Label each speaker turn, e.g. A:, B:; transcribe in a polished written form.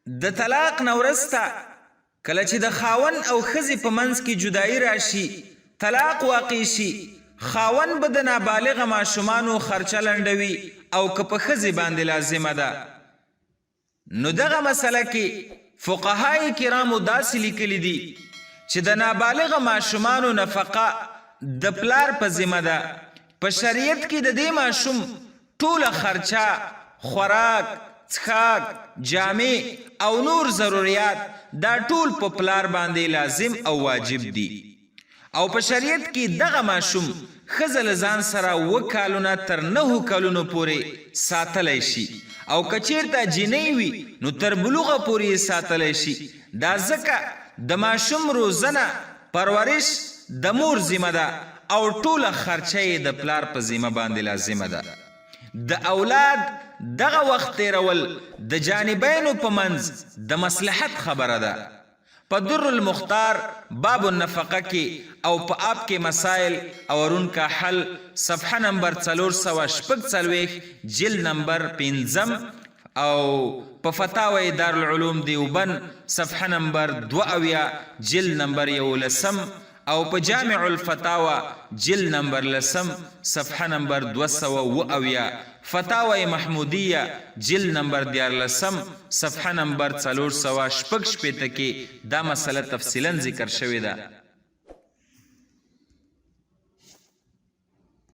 A: د طلاق نه وروسته کله چې د خاون او ښځې په منځ کې جدایي راشي، طلاق واقع شي، خاون به د نابالغه ماشومانو خرچه لنډوي او که په ښځې باندې لازمه ده. نو دغه مسله کې فقهای کرامو داسې لیکلي دي چې د نابالغه ماشومانو نفقه د پلار په ذمه ده. په شریعت کې د دې ماشوم ټوله خرچه، خوراک، څښاک، جامې او نور ضروريات دا ټول په پلار باندې لازم او واجب دي. او په شریعت کې دغه ماشوم ښځه له ځان سره 7 کالونه تر 9 کلونو پورې ساتلی شي او که چیرته جنۍ وي نو تر بلوغه پورې ساتلی شي. دا ځکه د ماشوم روزنه، پرورش د مور ذمه ده او ټوله خرچه یې د پلار په ذمه باندې لازمه ده. د اولاد دغه وخت تیرول د جانبینو په منځ د مصلحت خبره ده. په در المختار باب النفقه کې او په آب کې مسائل اورون کا حل صفحه نمبر 446 جلد نمبر 5 او په فتاوی دارالعلوم دیوبند صفحه نمبر 2 جلد نمبر 11 او په جامع الفتاوى جلد نمبر 10 صفحه نمبر 207 فتاوی محمودیه جلد نمبر 14 صفحه نمبر 400 کې دا مسله تفصیلا ذکر شوې ده.